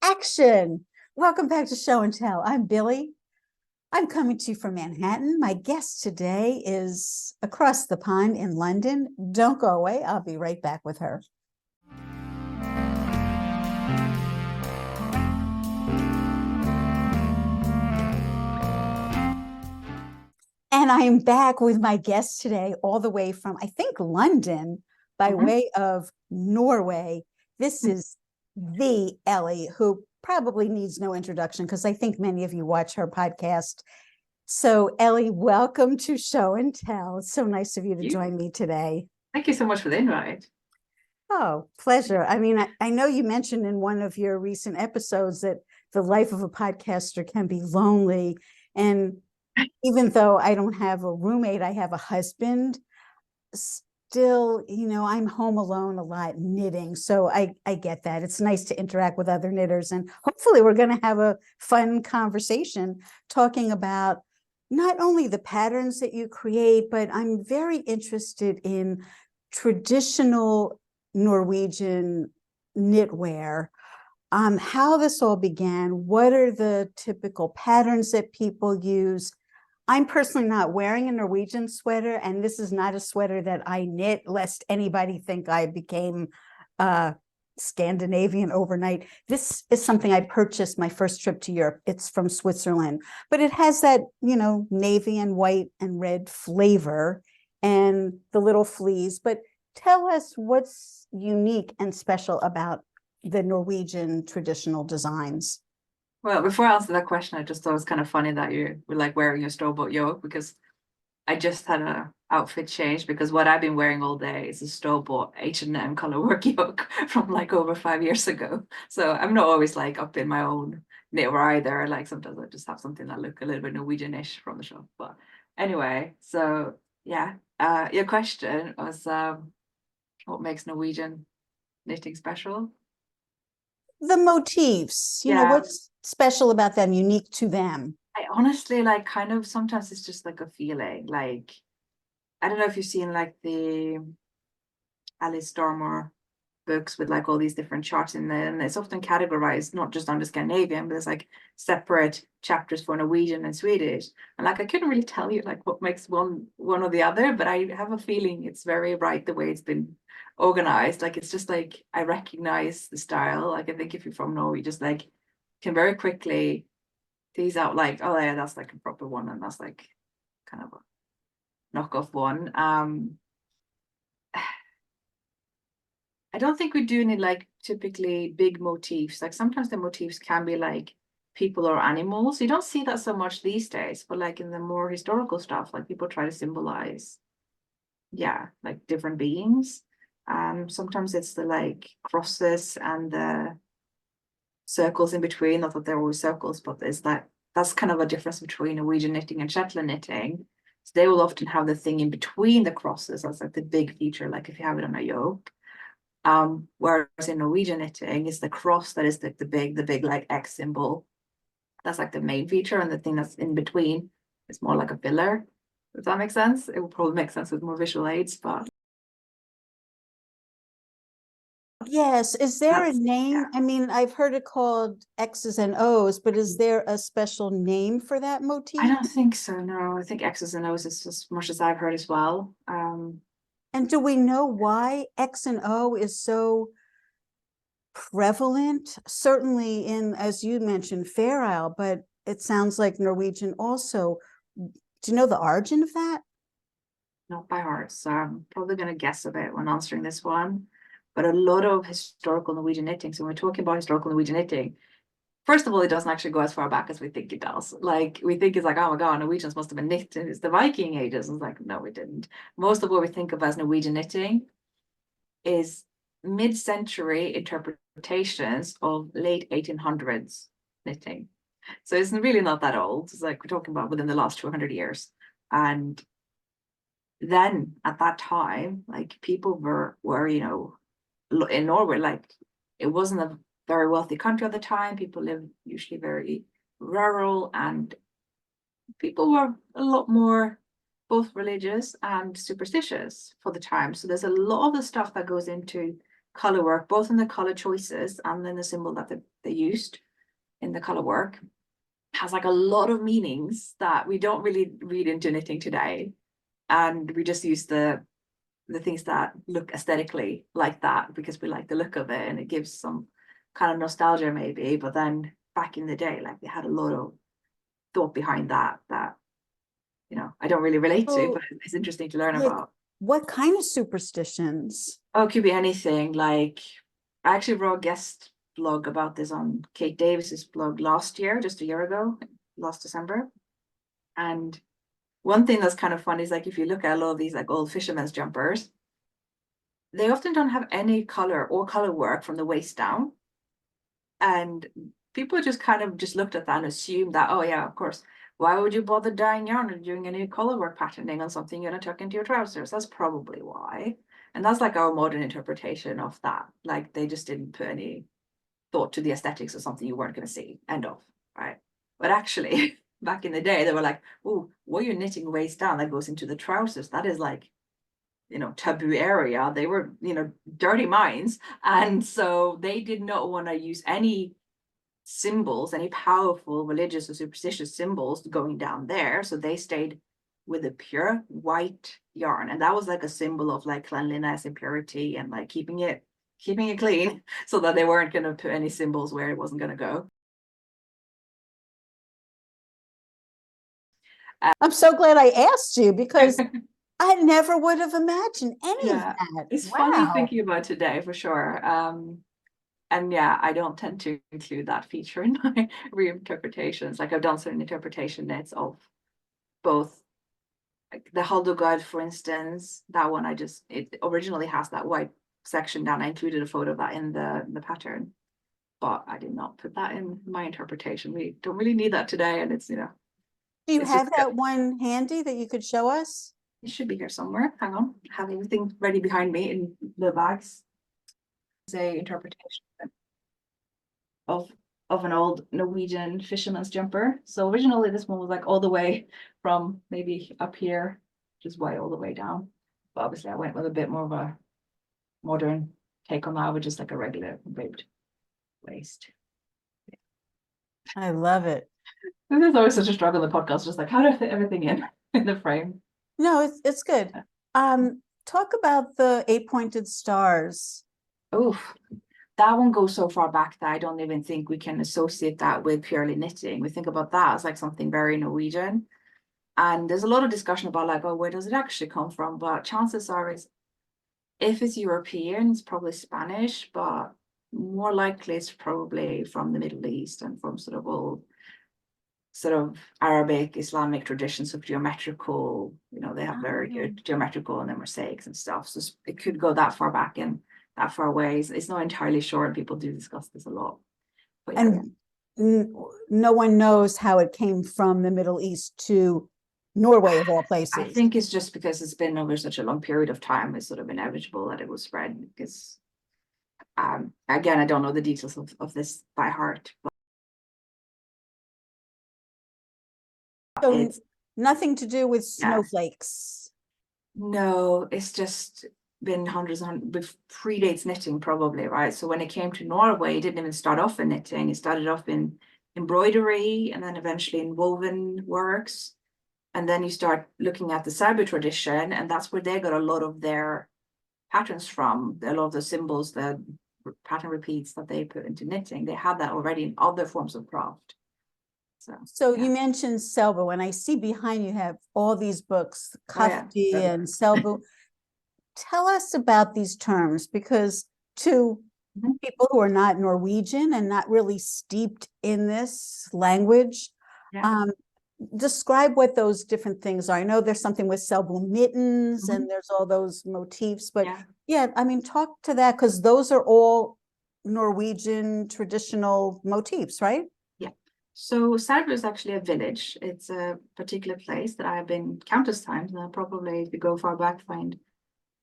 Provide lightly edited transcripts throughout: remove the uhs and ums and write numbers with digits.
Action! Welcome back to Show and Tell. I'm Billie. I'm coming to you from Manhattan. My guest today is across the pond in London. Don't go away. I'll be right back with her. And I am back with my guest today, all the way from, I think, London, by way of Norway. This is the Ellie, who probably needs no introduction because I think many of you watch her podcast. So, Ellie, welcome to Show and Tell. It's so nice of you to join me today. Thank you so much for the invite. Oh, pleasure. I mean, I know you mentioned in one of your recent episodes that the life of a podcaster can be lonely. And even though I don't have a roommate, I have a husband. Still, I'm home alone a lot knitting. So I get that. It's nice to interact with other knitters. And hopefully we're going to have a fun conversation talking about not only the patterns that you create, but I'm very interested in traditional Norwegian knitwear. How this all began, what are the typical patterns that people use? I'm personally not wearing a Norwegian sweater, and this is not a sweater that I knit, lest anybody think I became Scandinavian overnight. This is something I purchased my first trip to Europe. It's from Switzerland, but it has that, navy and white and red flavor and the little fleas. But tell us what's unique and special about the Norwegian traditional designs. Well, before I answer that question, I just thought it was kind of funny that you were like wearing your store-bought yoke, because I just had a outfit change, because what I've been wearing all day is a store-bought H&M color work yoke from like over 5 years ago. So I'm not always like up in my own knitwear either. Like sometimes I just have something that look a little bit Norwegian-ish from the shop. But anyway, so yeah, your question was what makes Norwegian knitting special? The motifs, what's special about them, unique to them? I honestly like kind of sometimes it's just like a feeling. Like, I don't know if you've seen like the Alice Stormer books with like all these different charts in there, and it's often categorized not just under Scandinavian, but there's like separate chapters for Norwegian and Swedish. And like I couldn't really tell you like what makes one or the other, but I have a feeling it's very right the way it's been organized. Like it's just like I recognize the style. Like I think if you're from Norway, just like can very quickly tease out like, oh yeah, that's like a proper one, and that's like kind of a knockoff one. I don't think we do any like typically big motifs. Like sometimes the motifs can be like people or animals. You don't see that so much these days, but like in the more historical stuff, like people try to symbolize, like different beings. Sometimes it's the like crosses and the circles in between. Not that they're always circles, but there's that's kind of a difference between Norwegian knitting and Shetland knitting. So they will often have the thing in between the crosses as like the big feature, like if you have it on a yoke. Whereas in Norwegian knitting, it's the cross that is the big like X symbol. That's like the main feature, and the thing that's in between is more like a filler. Does that make sense? It will probably make sense with more visual aids, but Yes. Is there a name? I mean, I've heard it called X's and O's, but is there a special name for that motif? I don't think so. No, I think X's and O's is as much as I've heard as well. And do we know why X and O is so prevalent? Certainly in, as you mentioned, Fair Isle, but it sounds like Norwegian also. Do you know the origin of that? Not by heart, so I'm probably going to guess a bit when answering this one. But a lot of historical Norwegian knitting, so when we're talking about historical Norwegian knitting, first of all, it doesn't actually go as far back as we think it does. Like we think it's like, oh my God, Norwegians must have been knit since the Viking ages. And it's like, no, it didn't. Most of what we think of as Norwegian knitting is mid-century interpretations of late 1800s knitting. So it's really not that old. It's like we're talking about within the last 200 years. And then at that time, like people were in Norway, like it wasn't a very wealthy country at the time. People lived usually very rural, and people were a lot more both religious and superstitious for the time. So there's a lot of the stuff that goes into color work, both in the color choices and then the symbol that they used in the color work, has like a lot of meanings that we don't really read into knitting today. And we just use the things that look aesthetically like that because we like the look of it and it gives some kind of nostalgia maybe. But then back in the day, like they had a lot of thought behind that you know I don't really relate to, but it's interesting to learn about. What kind of superstitions? Oh, it could be anything. Like I actually wrote a guest blog about this on Kate Davis's blog last year, just a year ago, last December. And one thing that's kind of funny is like if you look at a lot of these like old fishermen's jumpers, they often don't have any color or color work from the waist down. And people just kind of just looked at that and assumed that, oh yeah, of course, why would you bother dyeing yarn or doing any color work patterning on something you're gonna tuck into your trousers? That's probably why. And that's like our modern interpretation of that. Like they just didn't put any thought to the aesthetics of something you weren't going to see, end of, right? But actually, back in the day, they were like, oh, what you're knitting waist down, that goes into the trousers. That is like, you know, taboo area. They were, you know, dirty minds. And so they did not want to use any symbols, any powerful religious or superstitious symbols going down there. So they stayed with a pure white yarn. And that was like a symbol of like cleanliness and purity and like keeping it clean so that they weren't going to put any symbols where it wasn't going to go. I'm so glad I asked you because I never would have imagined any of that. It's Wow. funny thinking about today for sure. And yeah, I don't tend to include that feature in my reinterpretations. Like I've done certain interpretation knits of both, like the Haldogard, for instance. That one it originally has that white section down. I included a photo of that in the pattern, but I did not put that in my interpretation. We don't really need that today, and it's, you know. Do you have that one handy that you could show us? It should be here somewhere. Hang on, I have everything ready behind me in the bags. It's a interpretation of an old Norwegian fisherman's jumper. So originally this one was like all the way from maybe up here, just way all the way down. But obviously I went with a bit more of a modern take on that, with just like a regular ribbed waist. I love it. This is always such a struggle in the podcast, just like how to fit everything in the frame. No, it's good. Talk about the 8-pointed stars. Oof. That one goes so far back that I don't even think we can associate that with purely knitting. We think about that as like something very Norwegian. And there's a lot of discussion about like, oh, where does it actually come from? But chances are if it's European, it's probably Spanish, but more likely it's probably from the Middle East and from sort of old sort of Arabic, Islamic traditions of geometrical, you know, they have very good geometrical and then mosaics and stuff. So it could go that far back and that far away. It's not entirely sure, and people do discuss this a lot. But yeah, and no one knows how it came from the Middle East to Norway, of all places. I think it's just because it's been over such a long period of time, it's sort of inevitable that it will spread. Because again, I don't know the details of this by heart, but so it's nothing to do with snowflakes. No, it's just been hundreds with predates knitting probably, right? So when it came to Norway, it didn't even start off in knitting. It started off in embroidery and then eventually in woven works. And then you start looking at the Selbu tradition, and that's where they got a lot of their patterns from. A lot of the symbols, the pattern repeats that they put into knitting, they had that already in other forms of craft. So you mentioned Selbu, and I see behind you have all these books, Kafti and Selbu. Tell us about these terms, because to people who are not Norwegian and not really steeped in this language, describe what those different things are. I know there's something with Selbu mittens and there's all those motifs, but I mean, talk to that, because those are all Norwegian traditional motifs, right? So Selbu is actually a village. It's a particular place that I've been countless times, and I'll probably, if you go far back, find.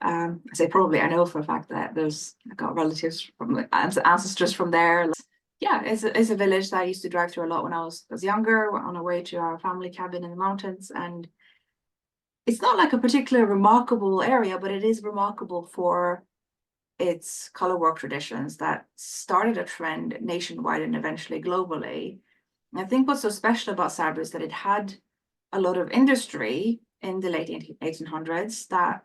I say probably, I know for a fact that I got relatives from ancestors from there. Yeah, it's a village that I used to drive through a lot when I was younger, on our way to our family cabin in the mountains. And it's not like a particular remarkable area, but it is remarkable for its color work traditions that started a trend nationwide and eventually globally. And I think what's so special about Selbu is that it had a lot of industry in the late 1800s that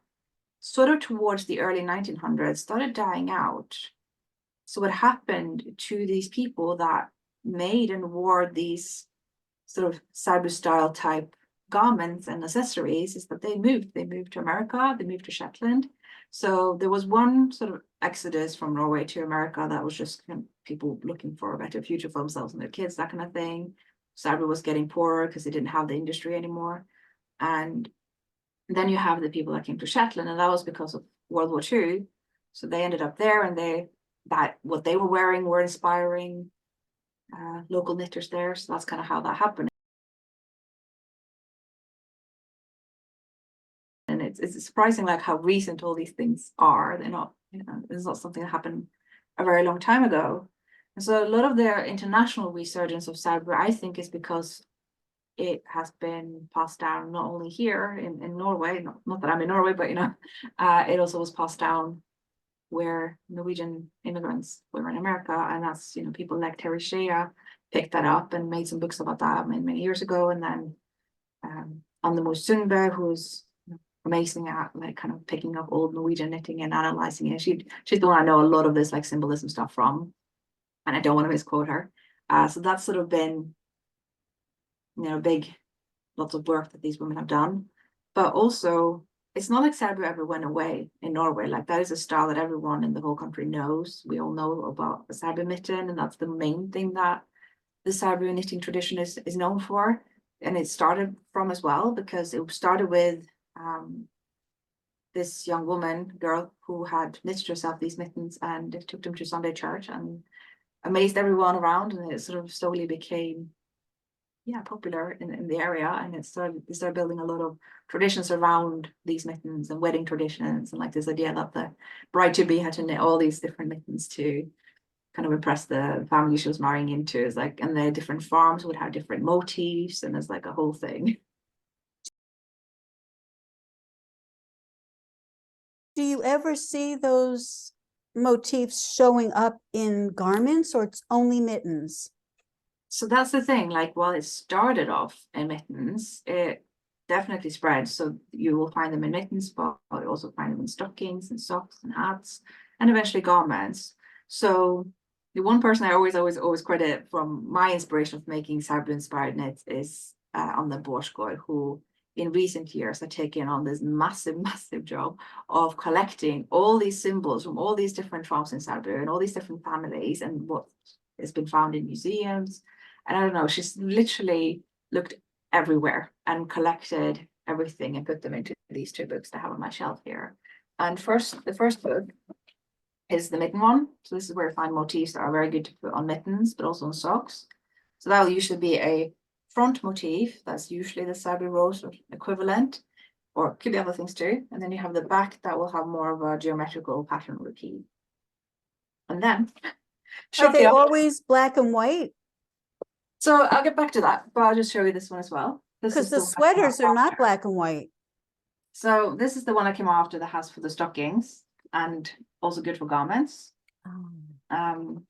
sort of towards the early 1900s started dying out. So what happened to these people that made and wore these sort of Selbu style type garments and accessories is that they moved to America, they moved to Shetland. So there was one sort of exodus from Norway to America that was just people looking for a better future for themselves and their kids, that kind of thing. Selbu was getting poorer because they didn't have the industry anymore. And then you have the people that came to Shetland, and that was because of World War II. So they ended up there, and what they were wearing were inspiring local knitters there. So that's kind of how that happened. And it's surprising like how recent all these things are. They're not, it's not something that happened a very long time ago. And so a lot of their international resurgence of Selbu, I think, is because it has been passed down not only here in Norway, not that I'm in Norway, but it also was passed down where Norwegian immigrants were in America, and that's people like Terry Shea picked that up and made some books about that many years ago, and then Annemor Sundbø, who's amazing at like kind of picking up old Norwegian knitting and analyzing it. She's the one I know a lot of this like symbolism stuff from, and I don't want to misquote her. So that's sort of been lots of work that these women have done. But also, it's not like Selbu ever went away in Norway. Like that is a style that everyone in the whole country knows. We all know about the Selbu mitten, and that's the main thing that the Selbu knitting tradition is known for. And it started from as well, because it started with this young girl who had knitted herself these mittens, and it took them to Sunday church and amazed everyone around, and it sort of slowly became popular in the area, and they started building a lot of traditions around these mittens and wedding traditions, and like this idea that the bride-to-be had to knit all these different mittens to kind of impress the family she was marrying into. Is like, and the different farms would have different motifs, and it's like a whole thing. Do you ever see those motifs showing up in garments, or it's only mittens? So that's the thing, like while it started off in mittens, it definitely spread. So you will find them in mittens, but you also find them in stockings and socks and hats, and eventually garments. So the one person I always credit from my inspiration of making Selbu inspired knits is Annemor Bardsgard, who in recent years have taken on this massive job of collecting all these symbols from all these different farms in Selbu and all these different families, and what has been found in museums. And I don't know, she's literally looked everywhere and collected everything and put them into these two books that I have on my shelf here. And the first book is the mitten one. So this is where I find motifs that are very good to put on mittens, but also on socks. So that will usually be a front motif. That's usually the Selbu rose equivalent, or it could be other things too. And then you have the back that will have more of a geometrical pattern repeat. And then Are they always black and white? So I'll get back to that, but I'll just show you this one as well. Because the sweaters are not black and white. So this is the one I came after that has for the stockings and also good for garments. And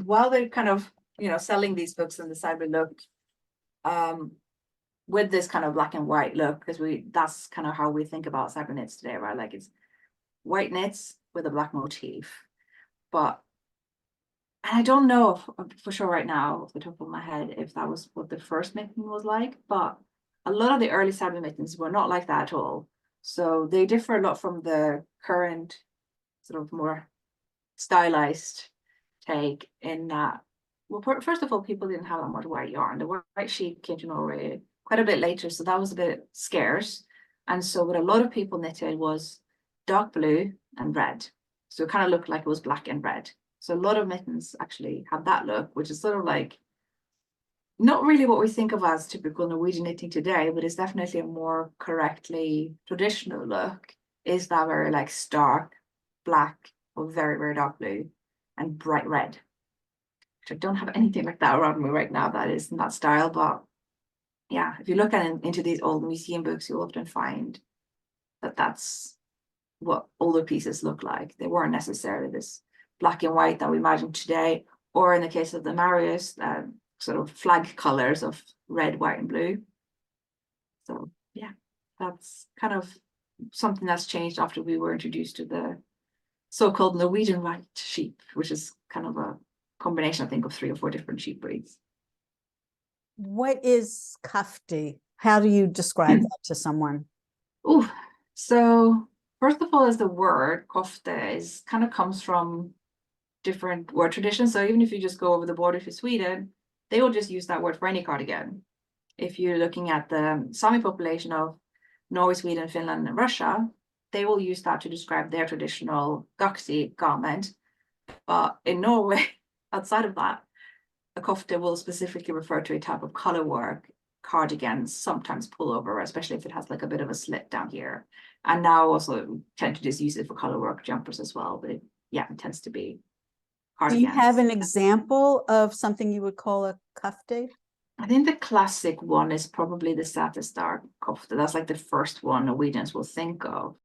while they're kind of, selling these books in the Selbu look, with this kind of black and white look, because that's kind of how we think about Selbu knits today, right? Like it's white knits with a black motif. And I don't know for sure right now, off the top of my head, if that was what the first mitten was like, but a lot of the early Selbu mittens were not like that at all. So they differ a lot from the current sort of more stylized take in that, well, first of all, people didn't have that much white yarn. The white sheep came to Norway quite a bit later, so that was a bit scarce. And so what a lot of people knitted was dark blue and red. So it kind of looked like it was black and red. So a lot of mittens actually have that look, which is sort of like not really what we think of as typical Norwegian knitting today, but it's definitely a more correctly traditional look. Is that very like stark black or very, very dark blue and bright red. Which I don't have anything like that around me right now that is in that style, but yeah, if you look into these old museum books, you'll often find that that's what older pieces look like. They weren't necessarily this black and white that we imagine today, or in the case of the Marius, sort of flag colors of red, white, and blue. So yeah, that's kind of something that's changed after we were introduced to the so-called Norwegian white sheep, which is kind of a combination, I think, of 3 or 4 different sheep breeds. What is kafti? How do you describe that to someone? Oh, so first of all, as the word kofte is kind of comes from different word traditions. So even if you just go over the border to Sweden, they will just use that word for any cardigan. If you're looking at the Sami population of Norway, Sweden, Finland, and Russia, they will use that to describe their traditional gaksi garment. But in Norway, outside of that, a kofte will specifically refer to a type of color work, cardigans, sometimes pullover, especially if it has like a bit of a slit down here. And now also tend to just use it for color work jumpers as well. But it tends to be Do you cardigans. have an example of something you would call a kafte? I think the classic one is probably the Setesdal kofte. That's like the first one Norwegians will think of.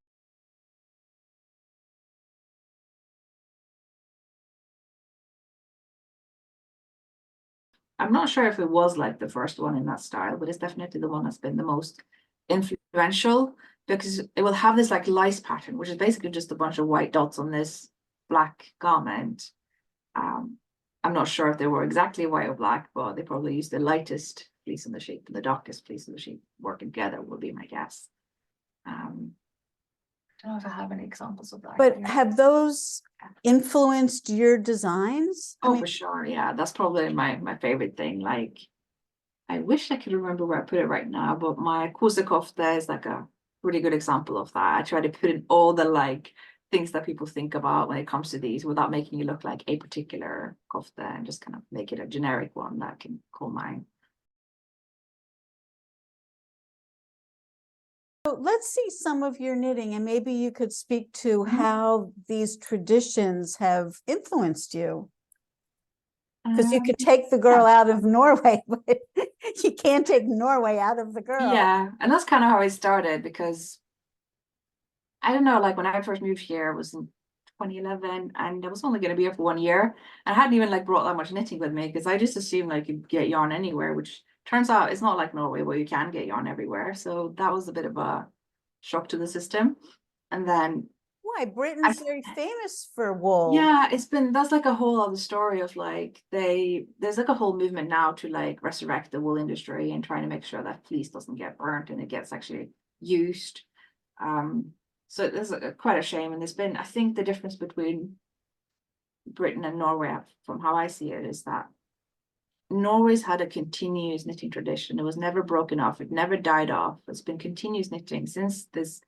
I'm not sure if it was like the first one in that style, but it's definitely the one that's been the most influential, because it will have this like lice pattern, which is basically just a bunch of white dots on this black garment. I'm not sure if they were exactly white or black, but they probably used the lightest fleece in the sheep and the darkest fleece in the sheep working together, would be my guess. I don't know if I have any examples of that. But have those influenced your designs? Oh, for sure. Yeah, that's probably my favorite thing. Like, I wish I could remember where I put it right now, but my kofte is like a really good example of that. I try to put in all the like things that people think about when it comes to these without making it look like a particular kofte, and just kind of make it a generic one that I can call mine. So let's see some of your knitting, and maybe you could speak to how these traditions have influenced you. Because you could take the girl out of Norway, but you can't take Norway out of the girl. Yeah, and that's kind of how I started, because I don't know, like when I first moved here, it was in 2011, and I was only going to be here for 1 year. And I hadn't even like brought that much knitting with me, because I just assumed like you'd get yarn anywhere, which turns out it's not like Norway where you can get yarn everywhere. So that was a bit of a shock to the system. And then Why? Britain's very famous for wool. yeah, that's like a whole other story of like there's like a whole movement now to like resurrect the wool industry and trying to make sure that fleece doesn't get burnt and it gets actually used. So there's quite a shame, and there's been, I think the difference between Britain and Norway, from how I see it, is that Norway's had a continuous knitting tradition. It was never broken off. It never died off. It's been continuous knitting since this,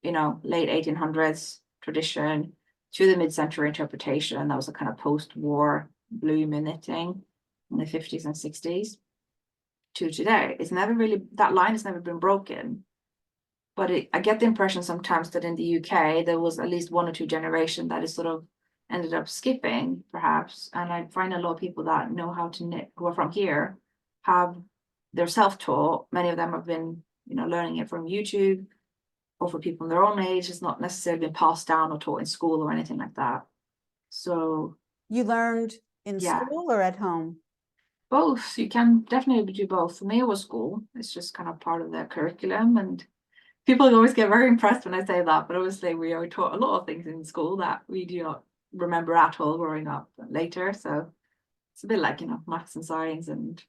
late 1800s tradition to the mid-century interpretation. That was a kind of post-war bloom in knitting in the 50s and 60s to today. It's never really, that line has never been broken. But I get the impression sometimes that in the UK, there was at least 1 or 2 generations that is sort of ended up skipping, perhaps. And I find a lot of people that know how to knit, who are from here, they're self-taught. Many of them have been, learning it from YouTube, or for people in their own age. It's not necessarily been passed down or taught in school or anything like that. So you learned in school or at home? Both. You can definitely do both. For me, it was school. It's just kind of part of the curriculum, and people always get very impressed when I say that, but obviously we are taught a lot of things in school that we do not remember at all growing up later. So it's a bit like, maths and science and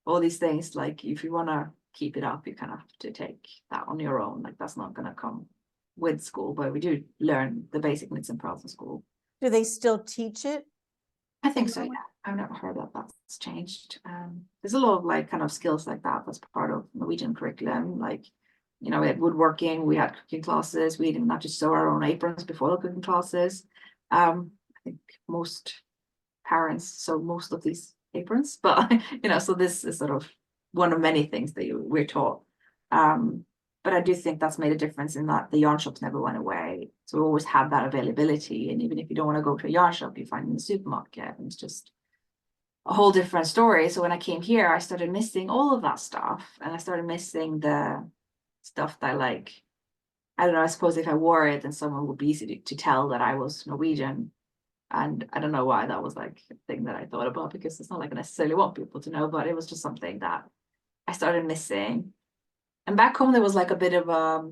all these things. Like if you want to keep it up, you kind of have to take that on your own. Like that's not going to come with school, but we do learn the basic knits and purls in school. Do they still teach it? I think so, yeah. I've never heard that that's changed. There's a lot of like kind of skills like that's part of Norwegian curriculum. Like, we had woodworking, we had cooking classes, we didn't have to sew our own aprons before the cooking classes. I think most parents sew most of these aprons, but so this is sort of one of many things that we're taught. But I do think that's made a difference in that the yarn shops never went away. So we always have that availability. And even if you don't want to go to a yarn shop, you find it in the supermarket. And it's just a whole different story. So when I came here, I started missing all of that stuff. And I started missing the stuff that like I don't know, I suppose if I wore it, then someone would be easy to tell that I was Norwegian. And I don't know why that was like a thing that I thought about, because it's not like I necessarily want people to know, but it was just something that I started missing. And back home, there was like a bit of a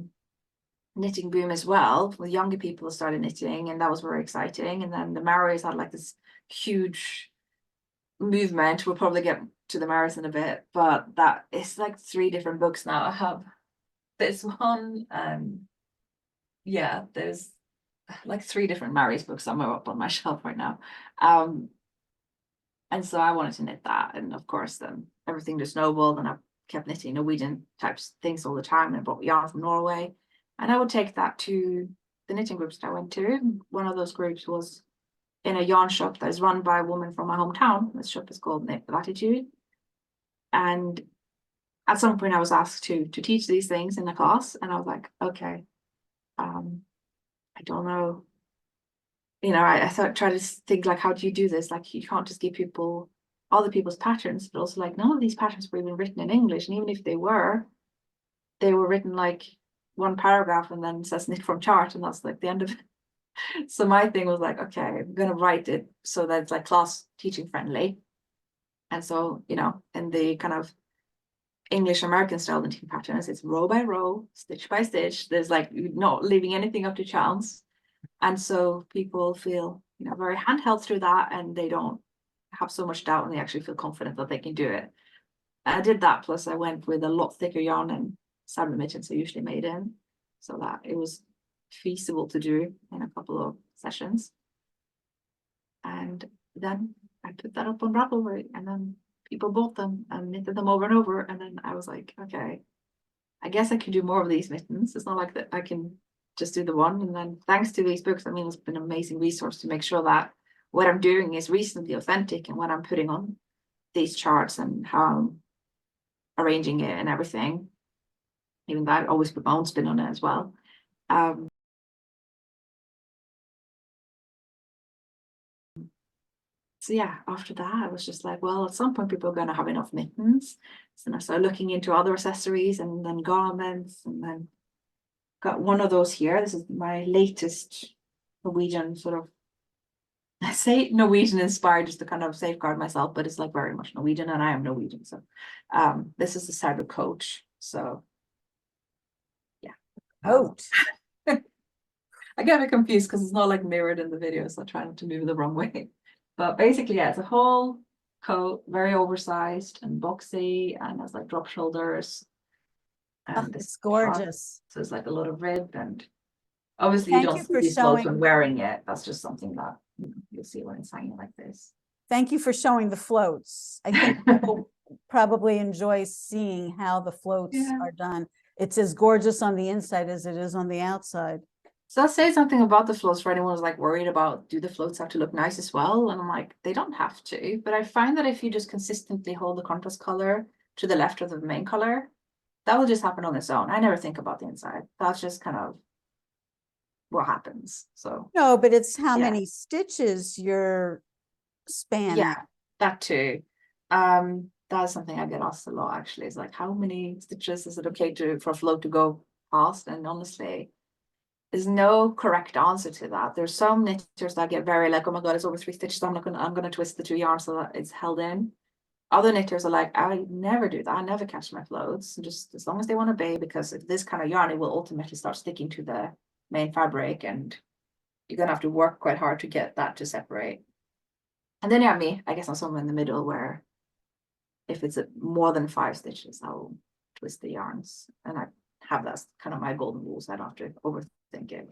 knitting boom as well, with younger people started knitting, and that was very exciting. And then the Maoris had like this huge movement. We'll probably get to the Maoris in a bit, but that it's like 3 different books now. I have this one, and yeah, there's like 3 different Maoris books somewhere up on my shelf right now. And so I wanted to knit that, and of course then everything just snowballed, and I kept knitting Norwegian types things all the time, and I bought yarn from Norway, and I would take that to the knitting groups that I went to. One of those groups was in a yarn shop that is run by a woman from my hometown. This shop is called Knit Latitude, and at some point I was asked to teach these things in a class, and I was like, okay, I don't know. You know, I thought, try to think like, how do you do this? Like, you can't just give people other people's patterns, but also like, none of these patterns were even written in English. And even if they were written like 1 paragraph and then says knit from chart, and that's like the end of it. So my thing was like, okay, I'm gonna write it so that it's like class teaching friendly. And so, you know, in the kind of English American style knitting patterns, it's row by row, stitch by stitch. There's like not leaving anything up to chance. And so people feel, you know, very handheld through that, and they don't have so much doubt, and they actually feel confident that they can do it. And I did that, plus I went with a lot thicker yarn and Selbu mittens are usually made in, so that it was feasible to do in a couple of sessions. And then I put that up on Ravelry, and then people bought them and knitted them over and over. And then I was like, okay, I guess I can do more of these mittens. It's not like that I can just do the one. And then thanks to these books, I mean, it's been an amazing resource to make sure that what I'm doing is reasonably authentic, and what I'm putting on these charts and how I'm arranging it and everything. Even though I always put my own spin on it as well. So yeah, after that, I was just like, well, at some point people are going to have enough mittens. So then I started looking into other accessories, and then garments, and then got one of those here. This is my latest Norwegian sort of, I say Norwegian inspired just to kind of safeguard myself, but it's like very much Norwegian, and I am Norwegian. So this is the Setesdal coach. So yeah. Coat. I get a bit confused because it's not like mirrored in the video, so I try not to move the wrong way. But basically, yeah, it's a whole coat, very oversized and boxy, and has like drop shoulders. And It's gorgeous. So it's like a lot of rib, and obviously you Thank don't you see for these clothes showing. when wearing it. That's just something that you'll see when it's hanging like this. Thank you for showing the floats. I think people probably enjoy seeing how the floats Yeah. are done. It's as gorgeous on the inside as it is on the outside. So I'll say something about the floats for anyone who's like worried about, do the floats have to look nice as well? And I'm like, they don't have to, but I find that if you just consistently hold the contrast color to the left of the main color, that will just happen on its own. I never think about the inside. That's just kind of what happens. So No, but it's how Yeah. many stitches you're spanning. yeah, that too. That's something I get asked a lot actually, is like, how many stitches is it okay for a float to go past? And honestly, there's no correct answer to that. There's some knitters that get very like, oh my god, it's over 3 stitches, I'm gonna twist the 2 yarns so that it's held in. Other knitters are like, I never do that, I never catch my floats, just as long as they want to be, because if this kind of yarn, it will ultimately start sticking to the main fabric, and you're gonna have to work quite hard to get that to separate. And then you have me, I guess I'm somewhere in the middle, where if it's more than 5 stitches, I'll twist the yarns, and I have that's kind of my golden rules. I don't have to overthink it.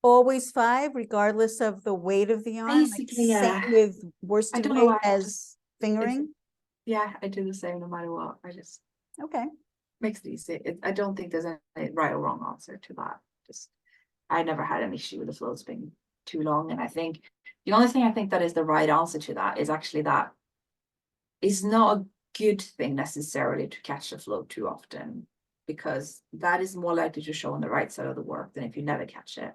Always 5, regardless of the weight of the yarn. Basically, like, yeah. Same with I worsted don't know weight why, as fingering. Yeah, I do the same no matter what. I just Okay. makes it easy. I don't think there's any right or wrong answer to that. Just I never had an issue with the floats being too long, and I think the only thing I think that is the right answer to that is actually that it's not a good thing necessarily to catch a float too often, because that is more likely to show on the right side of the work than if you never catch it.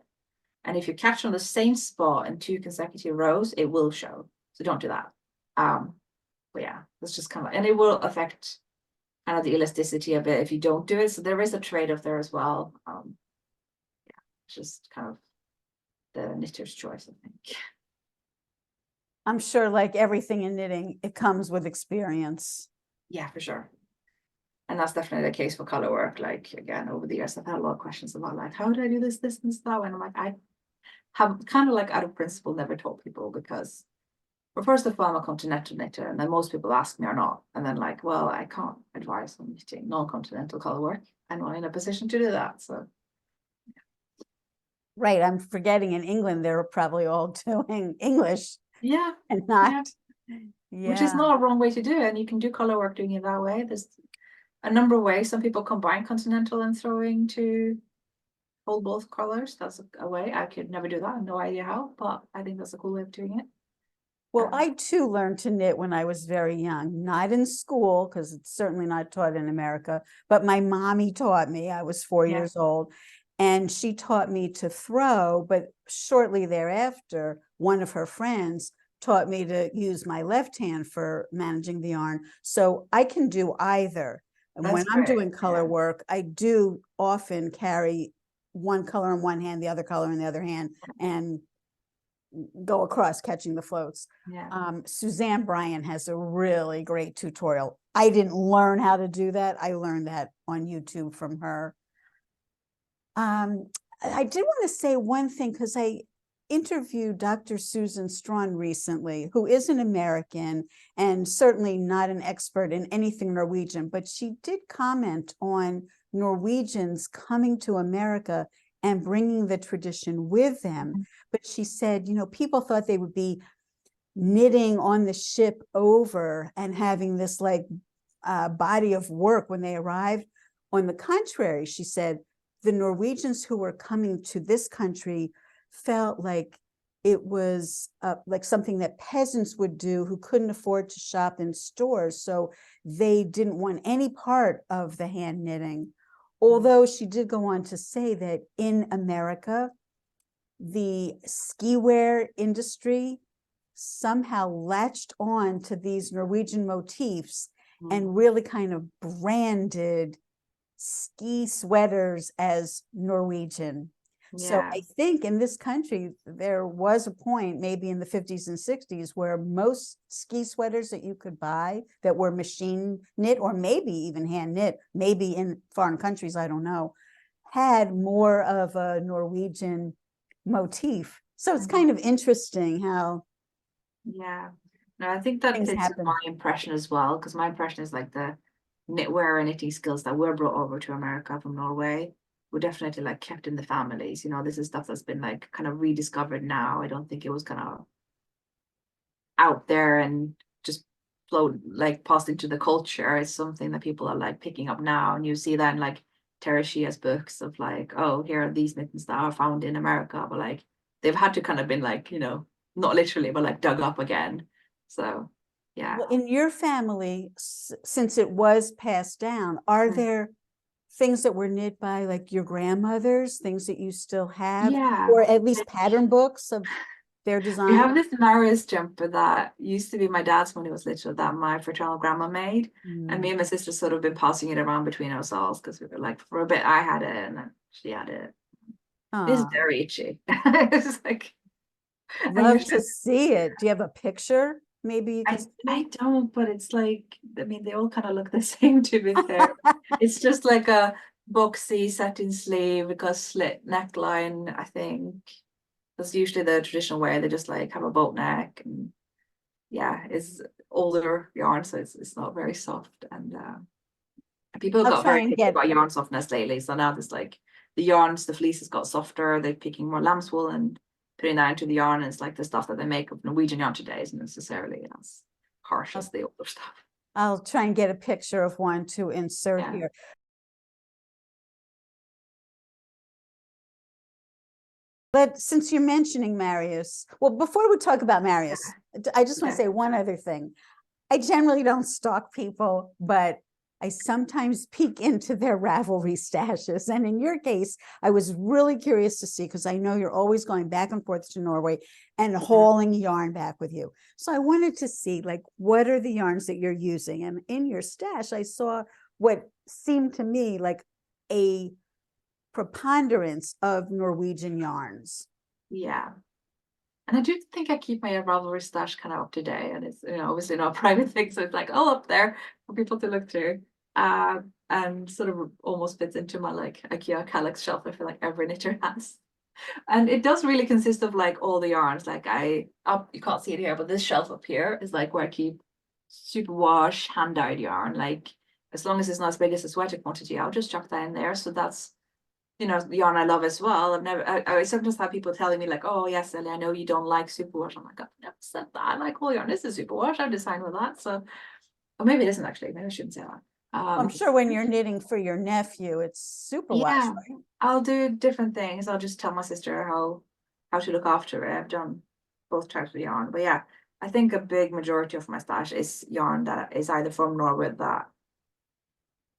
And if you catch on the same spot in 2 consecutive rows, it will show. So don't do that. But yeah, that's just kind of, and it will affect kind of the elasticity of it if you don't do it. So there is a trade-off there as well. just kind of the knitter's choice, I think. I'm sure, like everything in knitting, it comes with experience. Yeah, for sure. And that's definitely the case for color work. Like, again, over the years, I've had a lot of questions about like, how do I do this, and that? And I'm like, I have kind of like out of principle never taught people, because, well, first of all, I'm a continental knitter, and then most people ask me or not. And then like, well, I can't advise on knitting non-continental color work. I'm not in a position to do that. So Right, I'm forgetting in England, they're probably all doing English yeah, and yeah, not, which is yeah. not a wrong way to do it. And you can do color work doing it that way. There's a number of ways. Some people combine continental and throwing to hold both colors. That's a way. I could never do that. I have no idea how, but I think that's a cool way of doing it. Well, I too learned to knit when I was very young, not in school, because it's certainly not taught in America, but my mommy taught me. I was 4 years old, and she taught me to throw, but shortly thereafter, one of her friends taught me to use my left hand for managing the yarn. So I can do either. And That's when I'm great. doing color work, I do often carry one color in one hand, the other color in the other hand, and go across catching the floats. Yeah. Suzanne Bryan has a really great tutorial. I didn't learn how to do that. I learned that on YouTube from her. I did want to say one thing, because I interviewed Dr. Susan Strawn recently, who is an American and certainly not an expert in anything Norwegian, but she did comment on Norwegians coming to America and bringing the tradition with them. But she said, you know, people thought they would be knitting on the ship over and having this like body of work when they arrived. On the contrary, she said, the Norwegians who were coming to this country felt like it was like something that peasants would do who couldn't afford to shop in stores. So they didn't want any part of the hand knitting. Although she did go on to say that in America, the ski wear industry somehow latched on to these Norwegian motifs and really kind of branded ski sweaters as Norwegian. So I think in this country, there was a point maybe in the 50s and 60s where most ski sweaters that you could buy that were machine knit, or maybe even hand knit, maybe in foreign countries, I don't know, had more of a Norwegian motif. So it's kind of interesting how Yeah. No, I think that things fits happen. my impression as well, because my impression is like the knitwear and knitting skills that were brought over to America from Norway were definitely like kept in the families. You know, this is stuff that's been like kind of rediscovered now. I don't think it was kind of out there and just float like passed into the culture. It's something that people are like picking up now, and you see that in like Tara Shea's books of like, oh, here are these mittens that are found in America, but like they've had to kind of been like, you know, not literally, but like dug up again. So yeah. Well, in your family, since it was passed down, are there things that were knit by like your grandmothers, things that you still have, Yeah. or at least pattern books of their We design? have this Maris jumper that used to be my dad's when he was little, that my fraternal grandma made. And me and my sister sort of been passing it around between ourselves, because we were like, for a bit I had it and then she had it. It's very itchy. It's like, Love to see it. Do you have a picture? Maybe you can I don't, but it's like, I mean, they all kind of look the same, to be fair. It's just like a boxy satin sleeve, because slit neckline, I think. That's usually the traditional way. They just like have a boat neck, and yeah, it's older yarn, so it's not very soft. And people I'll got try very and picky get, about yarn softness lately. So now there's like the yarns, the fleece has got softer. They're picking more lamb's wool and putting that into the yarn. And it's like the stuff that they make of Norwegian yarn today isn't necessarily as harsh as the older stuff. I'll try and get a picture of one to insert Yeah. here. But since you're mentioning Marius, well, before we talk about Marius, I just want to say one other thing. I generally don't stalk people, but I sometimes peek into their Ravelry stashes. And in your case, I was really curious to see, because I know you're always going back and forth to Norway and hauling yarn back with you. So I wanted to see, like, what are the yarns that you're using? And in your stash, I saw what seemed to me like a preponderance of Norwegian yarns. Yeah. And I do think I keep my Ravelry stash kind of up to date, and it's, obviously not a private thing, so it's like all up there for people to look through. And sort of almost fits into my like IKEA Calyx shelf. I feel like every knitter has. And it does really consist of like all the yarns. Like you can't see it here, but this shelf up here is like where I keep superwash hand-dyed yarn. Like as long as it's not as big as a sweater quantity, I'll just chuck that in there. So that's, the yarn I love as well. I sometimes have people telling me like, oh yes, Ellie, I know you don't like superwash. I'm like, I've never said that. I like all yarn. This is superwash. I've designed with that. So, or maybe it isn't actually. Maybe I shouldn't say that. I'm sure when you're knitting for your nephew, it's super wash, yeah, right? I'll do different things. I'll just tell my sister how to look after it. I've done both types of yarn, but yeah, I think a big majority of my stash is yarn that is either from Norway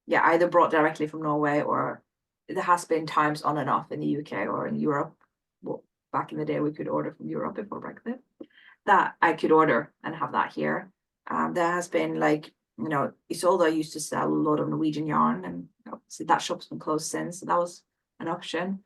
either brought directly from Norway, or there has been times on and off in the UK or in Europe. Well, back in the day, we could order from Europe before Brexit. That I could order and have that here. There has been like, Isolde used to sell a lot of Norwegian yarn, and obviously that shop's been closed since, so that was an option.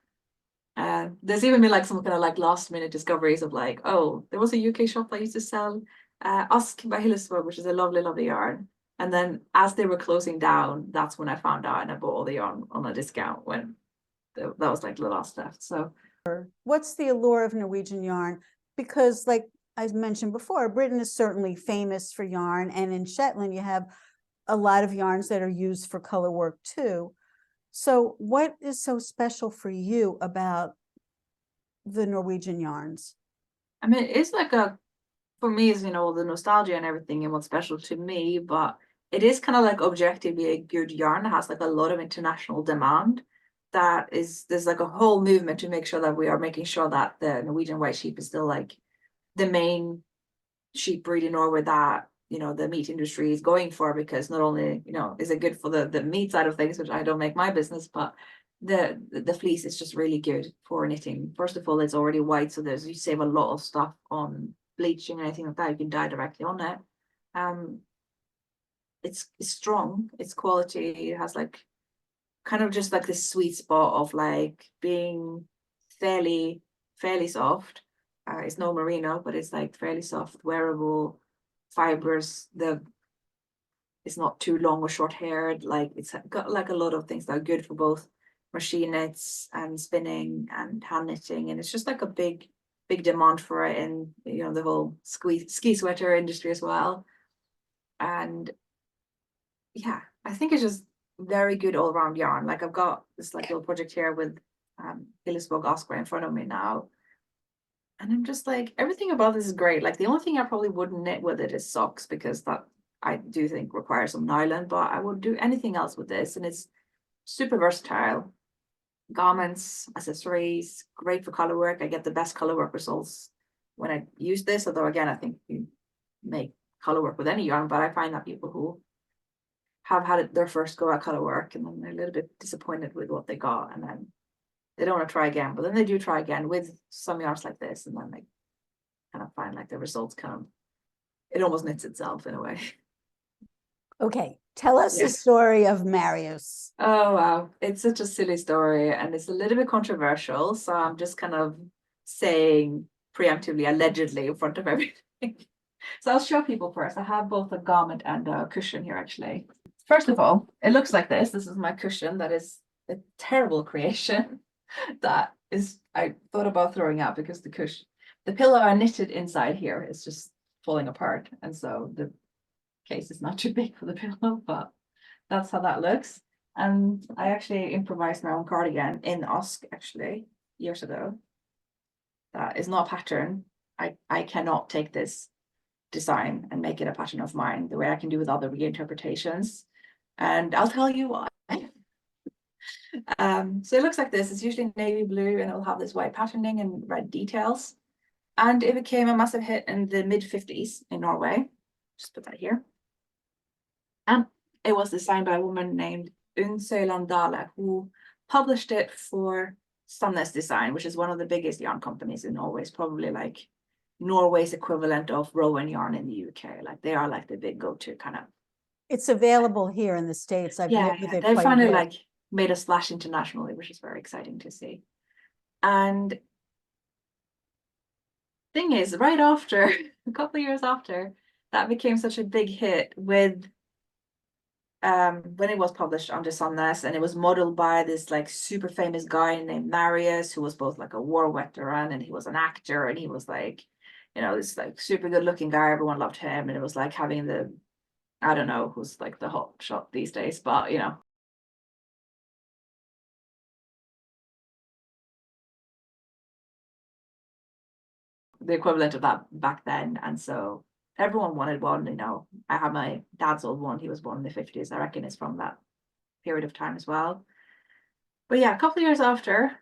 There's even been like some kind of like last minute discoveries of like, oh, there was a UK shop that used to sell Ask by Hillesvåg, which is a lovely, lovely yarn. And then as they were closing down, that's when I found out, and I bought all the yarn on a discount when that was like the last left. So what's the allure of Norwegian yarn? Because like I mentioned before, Britain is certainly famous for yarn, and in Shetland you have a lot of yarns that are used for color work too. So what is so special for you about the Norwegian yarns? I mean, it's like for me, it's, the nostalgia and everything and what's special to me, but it is kind of like objectively a good yarn that has like a lot of international demand. There's like a whole movement to make sure that we are making sure that the Norwegian white sheep is still like the main sheep breed in Norway that, the meat industry is going for, because not only, is it good for the meat side of things, which I don't make my business, but the fleece is just really good for knitting. First of all, it's already white, so you save a lot of stuff on bleaching and anything like that. You can dye directly on it. It's strong, it's quality. It has like kind of just like this sweet spot of like being fairly soft. It's no merino, but it's like fairly soft, wearable fibers. It's not too long or short haired. Like it's got like a lot of things that are good for both machine knits and spinning and hand knitting, and it's just like a big demand for it in the whole ski sweater industry as well. And yeah, I think it's just very good all around yarn. Like I've got this like little project here with Hillesvåg Oscar in front of me now, and I'm just like, everything about this is great. Like the only thing I probably wouldn't knit with it is socks, because that I do think requires some nylon, but I would do anything else with this, and it's super versatile. Garments, accessories, great for color work. I get the best color work results when I use this, although again, I think you make color work with any yarn, but I find that people who have had their first go at color work and then they're a little bit disappointed with what they got, and then they don't want to try again, but then they do try again with some yarns like this, and then they kind of find like the results it almost knits itself in a way. Okay, tell us the story of Marius. Oh wow, it's such a silly story, and it's a little bit controversial, so I'm just kind of saying preemptively, allegedly, in front of everything. So I'll show people first. I have both a garment and a cushion here, actually. First of all, it looks like this. This is my cushion. That is a terrible creation. That is, I thought about throwing out, because the pillow I knitted inside here is just falling apart, and so the case is not too big for the pillow, but that's how that looks. And I actually improvised my own cardigan in Osk, actually, years ago. That is not a pattern. I cannot take this design and make it a pattern of mine the way I can do with other reinterpretations, and I'll tell you why. So it looks like this. It's usually navy blue, and it'll have this white patterning and red details, and it became a massive hit in the mid-50s in Norway. Just put that here. And it was designed by a woman named Dale, who published it for Sundbø Design, which is one of the biggest yarn companies in Norway. It's probably like Norway's equivalent of Rowan Yarn in the UK. Like they are like the big go-to kind of. It's available here in the States. I've knit with it they quite find a it bit. like made a splash internationally, which is very exciting to see. And thing is, right after, a couple of years after, that became such a big hit with when it was published under Sundness, and it was modeled by this like super famous guy named Marius, who was both like a war veteran and he was an actor, and he was like, you know, this like super good looking guy, everyone loved him, and it was like having the, I don't know who's like the hot shot these days, but you know, the equivalent of that back then. And so everyone wanted one, you know. I have my dad's old one, he was born in the 50s. I reckon it's from that period of time as well. But yeah, a couple of years after,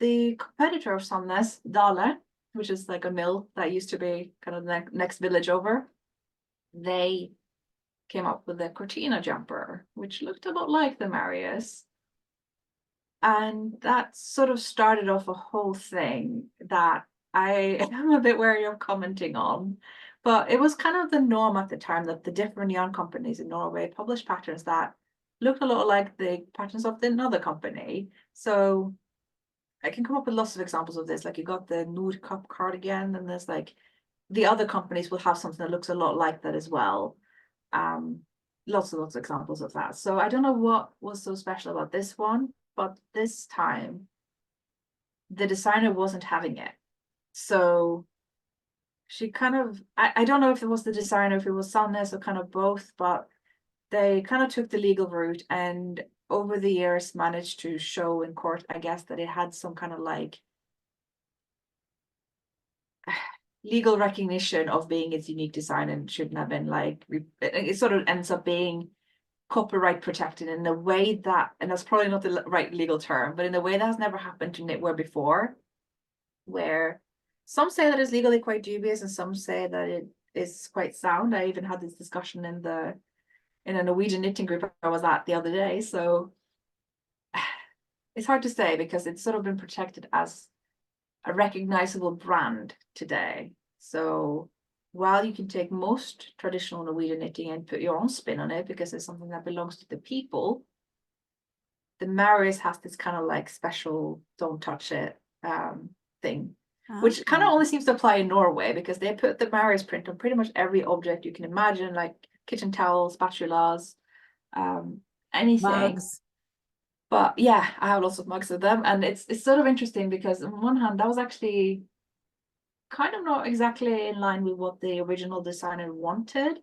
the competitor of Sundness, Dale, which is like a mill that used to be kind of the next village over, they came up with the Cortina jumper, which looked a lot like the Marius. And that sort of started off a whole thing that I am a bit wary of commenting on. But it was kind of the norm at the time that the different yarn companies in Norway published patterns that looked a lot like the patterns of another company. So I can come up with lots of examples of this. Like you got the Nordic cardigan, and there's like the other companies will have something that looks a lot like that as well. Lots of examples of that. So I don't know what was so special about this one, but this time the designer wasn't having it. So she kind of, I don't know if it was the designer, if it was Sundness, or kind of both, but they kind of took the legal route, and over the years managed to show in court, I guess, that it had some kind of like legal recognition of being its unique design, and shouldn't have been like, it sort of ends up being copyright protected in a way that, and that's probably not the right legal term, but in a way that has never happened to knitwear before, where some say that it's legally quite dubious and some say that it is quite sound. I even had this discussion in a Norwegian knitting group I was at the other day. So it's hard to say because it's sort of been protected as a recognizable brand today. So while you can take most traditional Norwegian knitting and put your own spin on it because it's something that belongs to the people, the Marius has this kind of like special don't touch it thing, which kind of only seems to apply in Norway because they put the Marius print on pretty much every object you can imagine, like kitchen towels, spatulas, anything. Mugs. But yeah, I have lots of mugs of them, and it's sort of interesting because on one hand that was actually kind of not exactly in line with what the original designer wanted.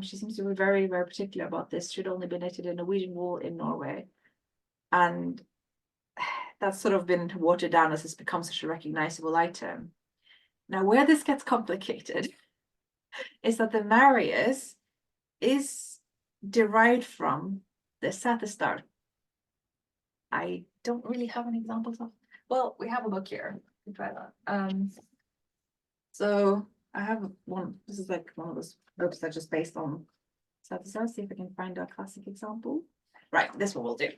She seems to be very, very particular about this. Should only be knitted in Norwegian wool in Norway, and that's sort of been watered down as it's become such a recognizable item. Now, where this gets complicated is that the Marius is derived from the Setesdal. I don't really have any examples of, well, we have a book here. We can try that. So I have one, this is like one of those books that's just based on Setesdal. See if I can find a classic example. Right, this one will do.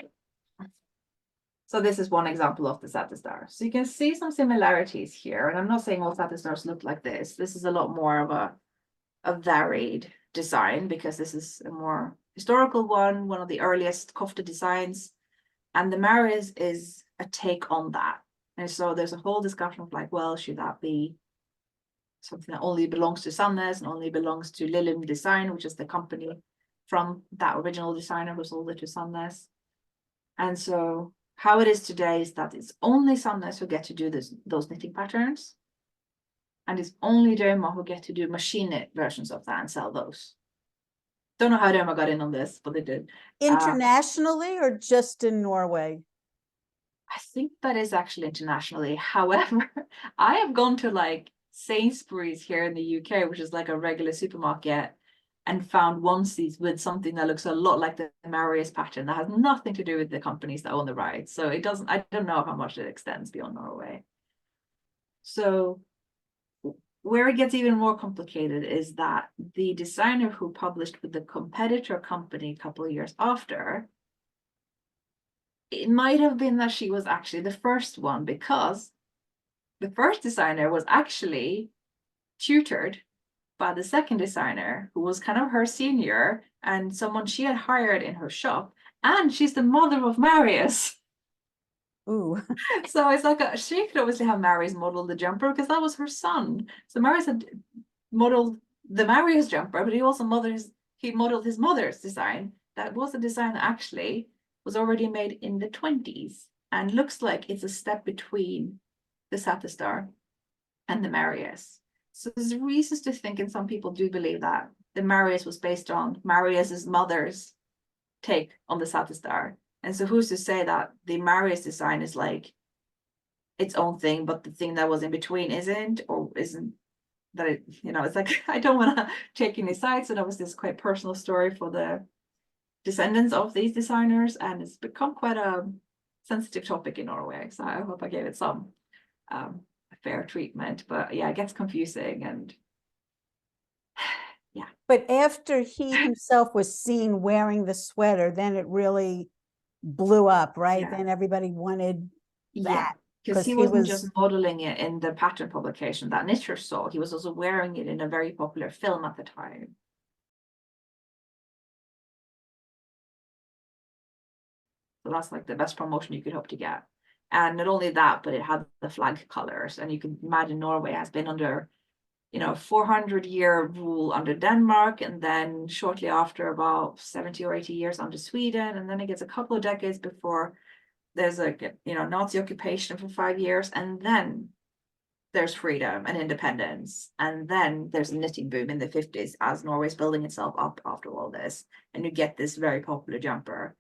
So this is one example of the Setesdal. So you can see some similarities here. And I'm not saying all Setesdals look like this. This is a lot more of a varied design because this is a more historical one of the earliest kofta designs. And the Marius is a take on that. And so there's a whole discussion of like, well, should that be something that only belongs to Sundness and only belongs to Lillum Design, which is the company from that original designer who sold it to Sundness. And so how it is today is that it's only Sundness who get to do those knitting patterns. And it's only Derma who get to do machine knit versions of that and sell those. Don't know how Derma got in on this, but they did. Internationally or just in Norway? I think that is actually internationally. However, I have gone to like Sainsbury's here in the UK, which is like a regular supermarket, and found onesies with something that looks a lot like the Marius pattern that has nothing to do with the companies that own the rights. So it doesn't, I don't know how much it extends beyond Norway. So where it gets even more complicated is that the designer who published with the competitor company a couple of years after, it might have been that she was actually the first one, because the first designer was actually tutored by the second designer, who was kind of her senior and someone she had hired in her shop, and she's the mother of Marius. Ooh. So it's like she could obviously have Marius model the jumper because that was her son. So Marius had modeled the Marius jumper, but he also modeled his mother's design. That was a design that actually was already made in the 20s and looks like it's a step between the Setesdal and the Marius. So there's reasons to think, and some people do believe that the Marius was based on Marius's mother's take on the Setesdal. And so who's to say that the Marius design is like its own thing, but the thing that was in between isn't, or isn't that it, it's like, I don't want to take any sides. And obviously it's quite a personal story for the descendants of these designers, and it's become quite a sensitive topic in Norway. So I hope I gave it some fair treatment, but yeah, it gets confusing. And yeah. But after he himself was seen wearing the sweater, then it really blew up, right? Yeah. Then everybody wanted that. Because he wasn't just modeling it in the pattern publication that knitters saw, he was also wearing it in a very popular film at the time. So that's like the best promotion you could hope to get. And not only that, but it had the flag colors. And you can imagine Norway has been under, 400-year rule under Denmark, and then shortly after about 70 or 80 years under Sweden. And then it gets a couple of decades before there's a Nazi occupation for 5 years, and then there's freedom and independence, and then there's a knitting boom in the 50s as Norway's building itself up after all this, and you get this very popular jumper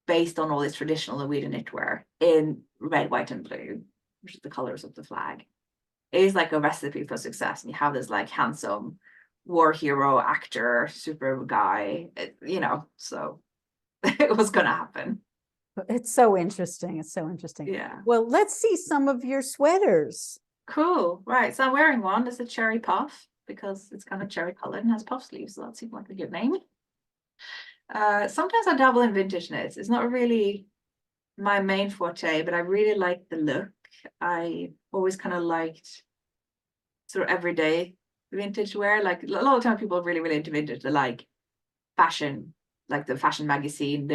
based on all this traditional Norwegian knitwear in red, white, and blue, which is the colors of the flag. It is like a recipe for success, and you have this like handsome war hero actor, super guy, so it was gonna happen. It's so interesting. It's so interesting. Yeah. Well, let's see some of your sweaters. Cool. Right. So I'm wearing one. It's a cherry puff because it's kind of cherry colored and has puff sleeves. So that seems like a good name. Sometimes I dabble in vintage knits. It's not really my main forte, but I really like the look. I always kind of liked sort of everyday vintage wear. Like a lot of time people are really, really into vintage. They like fashion, like the fashion magazine,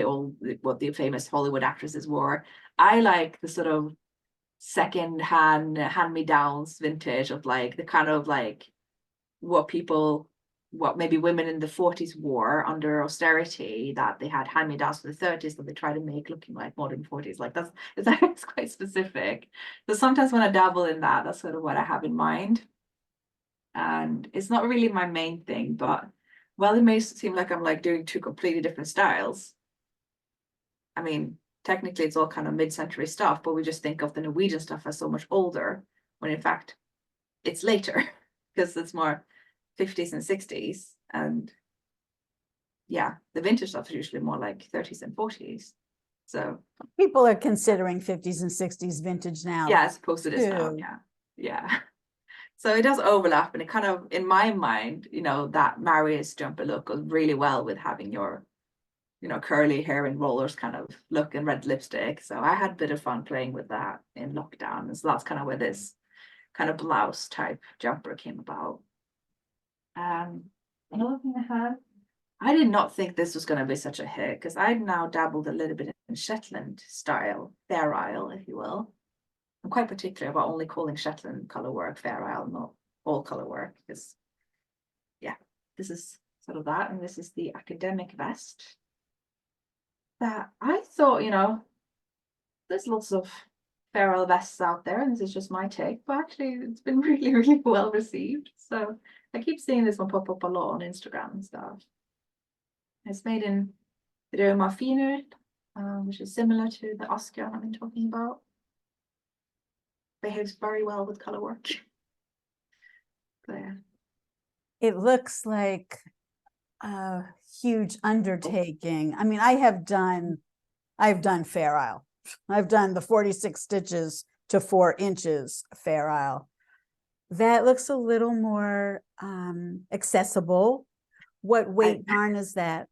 what the famous Hollywood actresses wore. I like the sort of second-hand hand-me-downs vintage of like the kind of like what maybe women in the 40s wore under austerity, that they had hand-me-downs for the 30s that they try to make looking like modern 40s. Like it's quite specific. So sometimes when I dabble in that, that's sort of what I have in mind. And it's not really my main thing, but while it may seem like I'm like doing two completely different styles, I mean, technically it's all kind of mid-century stuff, but we just think of the Norwegian stuff as so much older, when in fact it's later because it's more 50s and 60s. And yeah, the vintage stuff is usually more like 30s and 40s. So people are considering 50s and 60s vintage now. Yeah, I suppose it is now. Yeah. So it does overlap, and it kind of, in my mind, that Marius jumper look goes really well with having your curly hair and rollers kind of look and red lipstick. So I had a bit of fun playing with that in lockdown. And so that's kind of where this kind of blouse type jumper came about. Another thing I did not think this was going to be such a hit, because I'd now dabbled a little bit in Shetland style, Fair Isle, if you will. I'm quite particular about only calling Shetland color work Fair Isle, not all color work, because yeah, this is sort of that. And this is the academic vest that I thought, there's lots of Fair Isle vests out there, and this is just my take, but actually it's been really, really well received. So I keep seeing this one pop up a lot on Instagram and stuff. It's made in Røma Finur, which is similar to the Askeon I've been talking about. Behaves very well with color work. So yeah. It looks like a huge undertaking. I mean, I've done Fair Isle. I've done the 46 stitches to 4 inches Fair Isle. That looks a little more accessible. What weight yarn is that?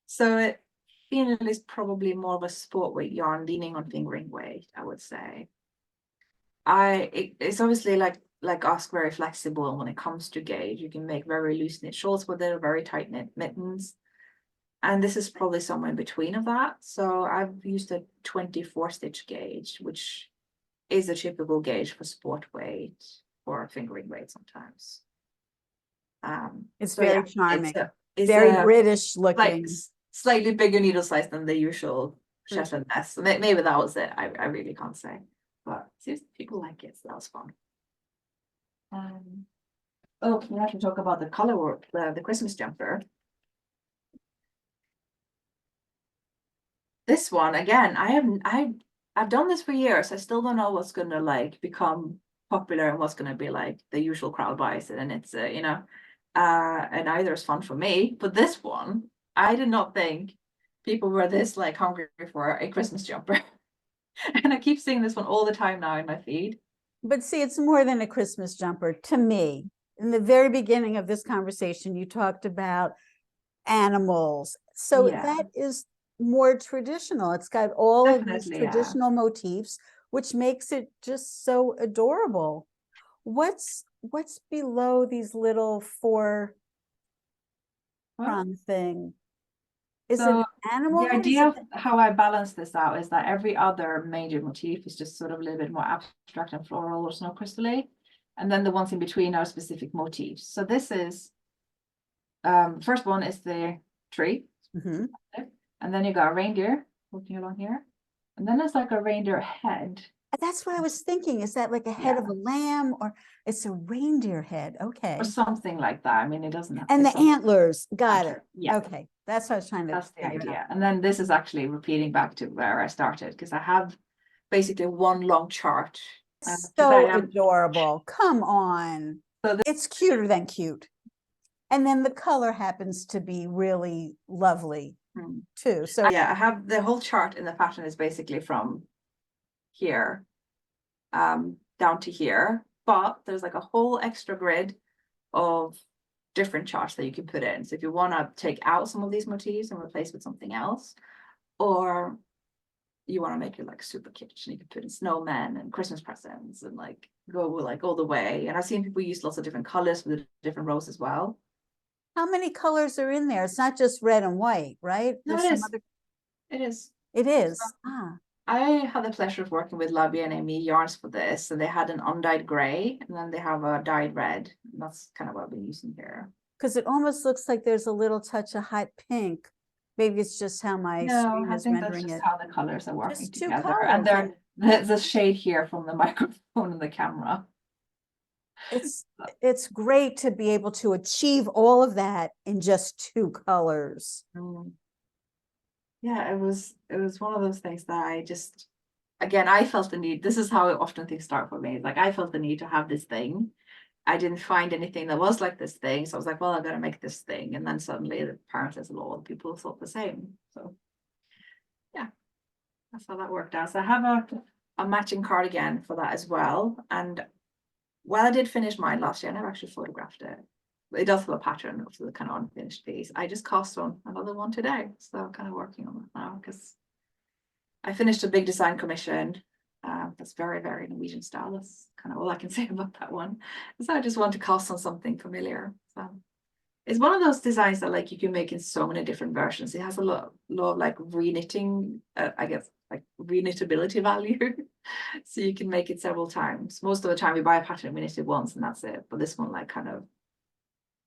So Finland is probably more of a sport weight yarn, leaning on fingering weight, I would say. It's obviously like Ask very flexible when it comes to gauge. You can make very loose knit shawls with it, very tight knit mittens. And this is probably somewhere in between of that. So I've used a 24 stitch gauge, which is a typical gauge for sport weight or fingering weight sometimes. It's So very yeah, charming, it's very a British like looking. slightly bigger needle size than the usual Shetland nest. So maybe that was it. I really can't say, but seriously, people like it, so that was fun. Oh, we have to talk about the color work, the Christmas jumper. This one again, I've done this for years. I still don't know what's gonna like become popular and what's gonna be like the usual crowd buys it, and it's you know, and either is fun for me. But this one, I did not think people were this like hungry for a Christmas jumper, and I keep seeing this one all the time now in my feed. But see, it's more than a Christmas jumper to me. In the very beginning of this conversation, you talked about animals. So Yeah. that is more traditional. It's got all of these Definitely, yeah. traditional motifs, which makes it just so adorable. What's below these little four prong thing? Is it So an animal? the idea of how I balance this out is that every other major motif is just sort of a little bit more abstract and floral or snow crystally. And then the ones in between are specific motifs. So this is, first one is the tree. Mhm. And then you got a reindeer walking along here. And then there's like a reindeer head. That's what I was thinking. Is that like a head of a lamb, or it's a reindeer head? Okay. Or something like that. I mean, it doesn't have And it's the something- antlers, got it. Yeah. Okay, that's what I was trying to That's the figure out. idea. And then this is actually repeating back to where I started, because I have basically one long chart. So adorable. Come on. So It's cuter than cute. And then the color happens to be really lovely too. So yeah, I have the whole chart in the pattern is basically from here down to here, but there's like a whole extra grid of different charts that you can put in. So if you want to take out some of these motifs and replace with something else, or you want to make it like super kitsch, and you can put in snowmen and Christmas presents and like go like all the way. And I've seen people use lots of different colors for the different rows as well. how many colors are in there? It's not just red and white, right? No, There's it some is. other... It is. It is. I had the pleasure of working with Labby and Amy yarns for this, and they had an undyed gray, and then they have a dyed red. And that's kind of what I've been using here. Because it almost looks like there's a little touch of hot pink. Maybe it's just how my screen is rendering it. How the colors are working Just two together. colors. And there's a shade here from the microphone and the camera. It's great to be able to achieve all of that in just two colors. Yeah, it was one of those things that I just, again, I felt the need. This is how often things start for me. Like I felt the need to have this thing. I didn't find anything that was like this thing. So I was like, well, I gotta make this thing. And then suddenly the parents as a lot of people thought the same. So yeah, that's how that worked out. So I have a matching cardigan for that as well. And while I did finish mine last year, I never actually photographed it. It does have a pattern of the kind of unfinished piece. I just cast on another one today. So I'm kind of working on that now because I finished a big design commission. That's very, very Norwegian style. That's kind of all I can say about that one. So I just want to cast on something familiar. So it's one of those designs that like you can make in so many different versions. It has a lot of like reknitting, I guess, like reknitability value. So you can make it several times. Most of the time we buy a pattern, we knit it once and that's it. But this one, like kind of,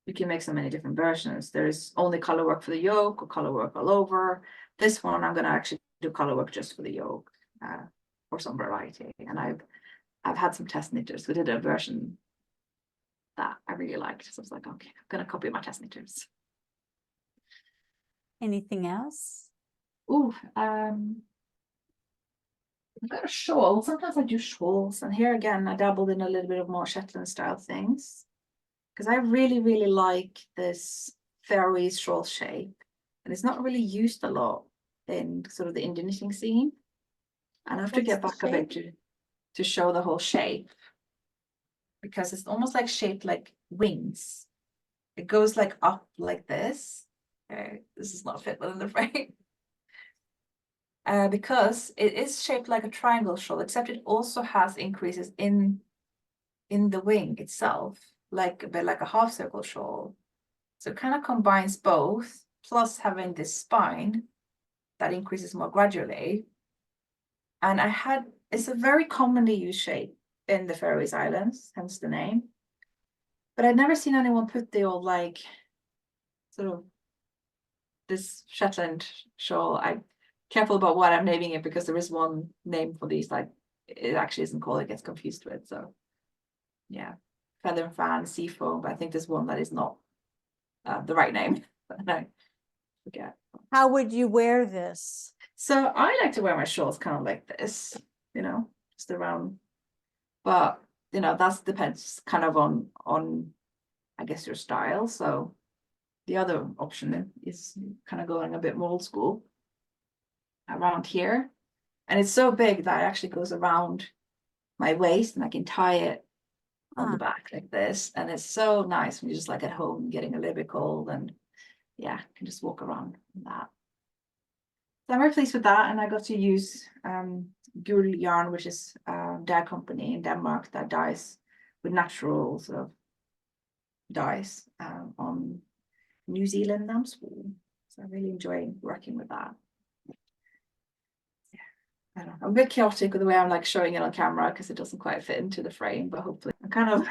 you can make so many different versions. There's only color work for the yoke or color work all over. This one, I'm going to actually do color work just for the yoke for some variety. And I've had some test knitters who did a version that I really liked. So I was like, okay, I'm going to copy my test knitters. Anything else? Ooh, I've got a shawl. Sometimes I do shawls. And here again, I dabbled in a little bit of more Shetland style things. Because I really, really like this Faroese shawl shape. And it's not really used a lot in sort of the Indian knitting scene. And I have to get back a bit to show the whole shape. Because it's almost like shaped like wings. It goes like up like this. Okay, this is not fit within the frame. Because it is shaped like a triangle shawl, except it also has increases in the wing itself, like a bit like a half circle shawl. So it kind of combines both plus having this spine that increases more gradually. And it's a very commonly used shape in the Faroese Islands, hence the name. But I'd never seen anyone put the old, like, sort of this Shetland shawl. I'm careful about what I'm naming it, because there is one name for these, like, it actually isn't called, it gets confused with. So yeah, feather and fan, seafoam, but I think there's one that is not the right name. But I forget. How would you wear this? So I like to wear my shawls kind of like this, you know, just around. But you know, that depends kind of on I guess your style. So the other option is kind of going a bit more old school around here. And it's so big that it actually goes around my waist, and I can tie it on the back like this. And it's so nice when you're just like at home getting a little bit cold, and yeah, can just walk around in that. So I'm very pleased with that. And I got to use Gul yarn, which is a dye company in Denmark that dyes with natural sort of dyes on New Zealand lamb's wool. So I really enjoy working with that. I don't know, I'm a bit chaotic with the way I'm like showing it on camera, because it doesn't quite fit into the frame, but hopefully I'm kind of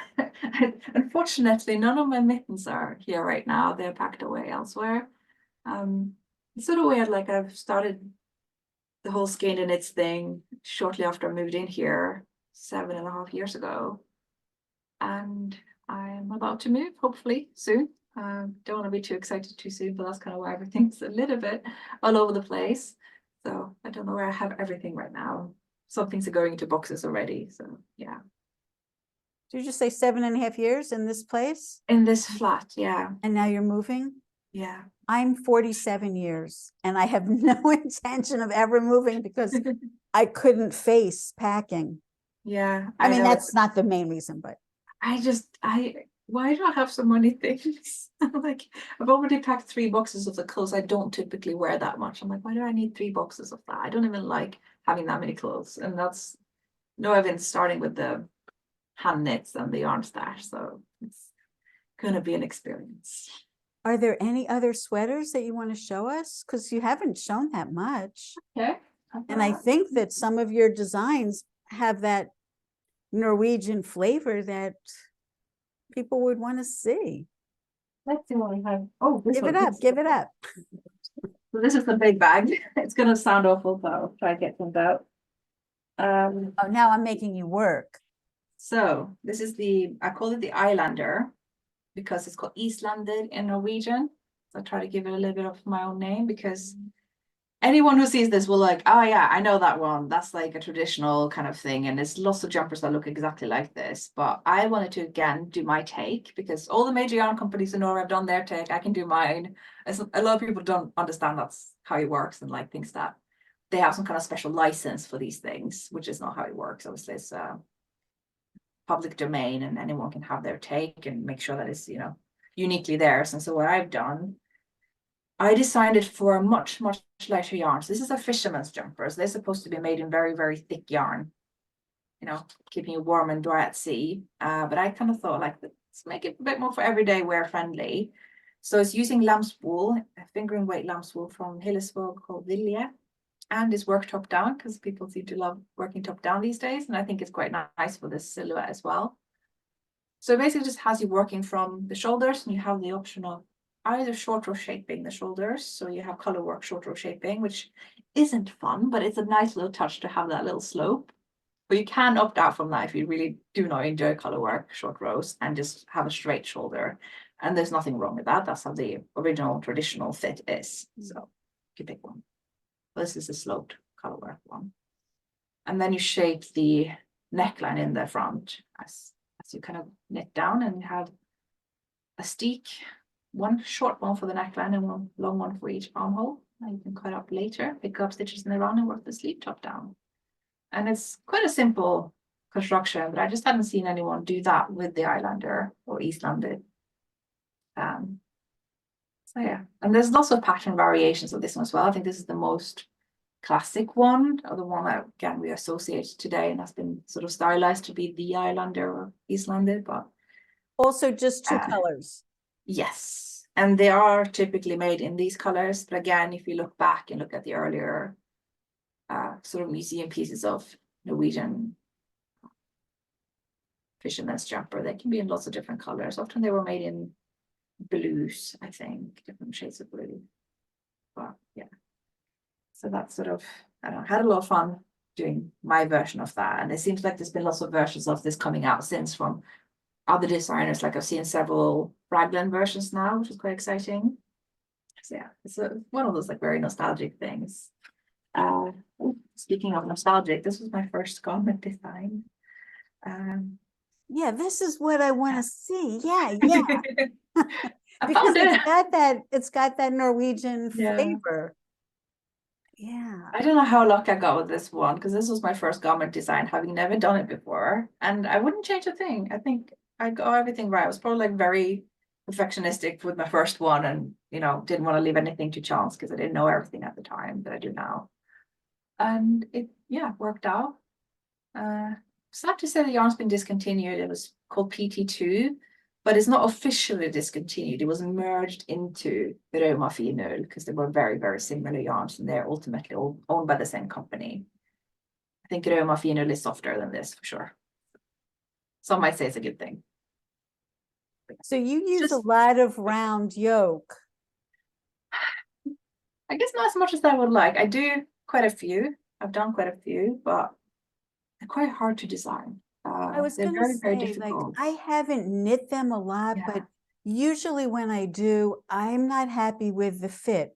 unfortunately none of my mittens are here right now. They're packed away elsewhere. It's sort of weird, like I've started the whole Skeindeer Knits thing shortly after I moved in here 7.5 years ago, and I'm about to move hopefully soon. Don't want to be too excited too soon, but that's kind of why everything's a little bit all over the place. So I don't know where I have everything right now. Some things are going into boxes already. So yeah. Did you just say 7.5 years in this place? In this flat, yeah. And now you're moving? Yeah. I'm 47 years and I have no intention of ever moving, because I couldn't face packing. Yeah. I mean, that's not the main reason, but why do I have so many things? Like, I've already packed 3 boxes of the clothes I don't typically wear that much. I'm like, why do I need 3 boxes of that? I don't even like having that many clothes. And that's, no, I've been starting with the hand knits and the yarn stash. So it's going to be an experience. are there any other sweaters that you want to show us? Because you haven't shown that much. Okay. And I think that some of your designs have that Norwegian flavor that people would want to see. Let's see what we have. Oh, this Give one. it up, give it up. So this is the big bag. It's going to sound awful, but I'll try to get things out. Oh, now I'm making you work. So this is I call it the Islander, because it's called Islander in Norwegian. So I try to give it a little bit of my own name, because anyone who sees this will like, oh yeah, I know that one. That's like a traditional kind of thing. And there's lots of jumpers that look exactly like this. But I wanted to, again, do my take, because all the major yarn companies in Norway have done their take. I can do mine. A lot of people don't understand that's how it works, and like thinks that they have some kind of special license for these things, which is not how it works. Obviously, it's public domain, and anyone can have their take and make sure that it's, you know, uniquely theirs. And so what I've done, I designed it for a much lighter yarn. So this is a fisherman's jumper. So they're supposed to be made in very thick yarn, you know, keeping you warm and dry at sea. But I kind of thought, like, let's make it a bit more for everyday wear friendly. So it's using lamb's wool, fingering weight lamb's wool from Hillesvåg called Billie, and it's work top down, because people seem to love working top down these days. And I think it's quite nice for this silhouette as well. So it basically just has you working from the shoulders, and you have the option of either short row shaping the shoulders. So you have color work short row shaping, which isn't fun, but it's a nice little touch to have that little slope. But you can opt out from that if you really do not enjoy color work short rows, and just have a straight shoulder. And there's nothing wrong with that. That's how the original traditional fit is. So you pick one. This is a sloped color work one. And then you shape the neckline in the front as you kind of knit down, and you have a steek, one short one for the neckline and one long one for each armhole. And you can cut up later, pick up stitches in the round and work the sleeve top down. And it's quite a simple construction, but I just hadn't seen anyone do that with the Islander or Eastlander. So yeah, and there's lots of pattern variations of this one as well. I think this is the most classic one, or the one that, again, we associate today, and that's been sort of stylized to be the Islander or Eastlander, but Also just 2 colors. yes, And they are typically made in these colors. But again, if you look back and look at the earlier sort of museum pieces of Norwegian fisherman's jumper, they can be in lots of different colors. Often they were made in blues, I think, different shades of blue. But yeah, so that's sort of, I don't know, had a lot of fun doing my version of that. And it seems like there's been lots of versions of this coming out since from other designers. Like I've seen several raglan versions now, which is quite exciting. So yeah, it's one of those like very nostalgic things. Speaking of nostalgic, this was my first garment design. Yeah, this is what I want to see. Yeah, yeah. I Because found it. it's got that Norwegian Yeah. flavor. Yeah. I don't know how lucky I got with this one, because this was my first garment design, having never done it before. And I wouldn't change a thing. I think I got everything right. I was probably like very perfectionistic with my first one, and didn't want to leave anything to chance because I didn't know everything at the time that I do now. And it worked out. Sad to say the yarn's been discontinued. It was called PT2, but it's not officially discontinued. It was merged into Rauma Finull because they were very, very similar yarns, and they're ultimately all owned by the same company. I think Rauma Finull is softer than this for sure. Some might say it's a good thing. So you use a lot of round yoke. I guess not as much as I would like. I do quite a few. I've done quite a few, but they're quite hard to design. I was They're going very, to very say, difficult. I haven't knit them a lot, but usually when I do, I'm not happy with the fit.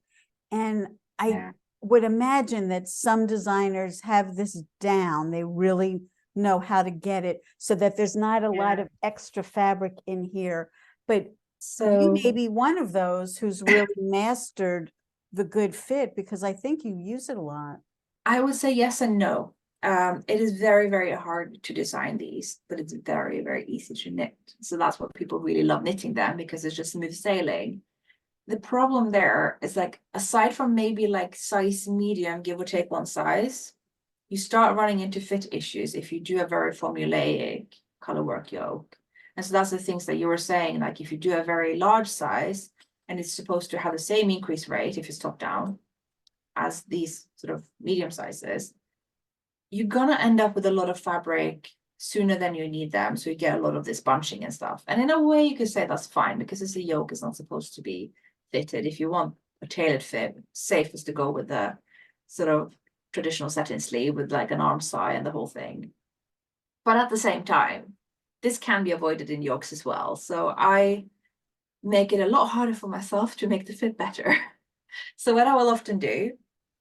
And I would imagine that some designers have this down. They really know how to get it so that there's not a lot of extra fabric in here. But you may be one of those who's really mastered the good fit, because I think you use it a lot. I would say yes and no. It is very, very hard to design these, but it's very, very easy to knit. So that's what people really love knitting them, because it's just smooth sailing. The problem there is, like, aside from maybe like size medium, give or take one size, you start running into fit issues if you do a very formulaic color work yoke. And so that's the things that you were saying, like if you do a very large size and it's supposed to have the same increase rate if it's top down as these sort of medium sizes, you're gonna end up with a lot of fabric sooner than you need them. So you get a lot of this bunching and stuff. And in a way you could say that's fine, because it's a yoke, is not supposed to be fitted. If you want a tailored fit, safest to go with the sort of traditional satin sleeve with like an arm side and the whole thing. But at the same time, this can be avoided in yokes as well. So I make it a lot harder for myself to make the fit better. So what I will often do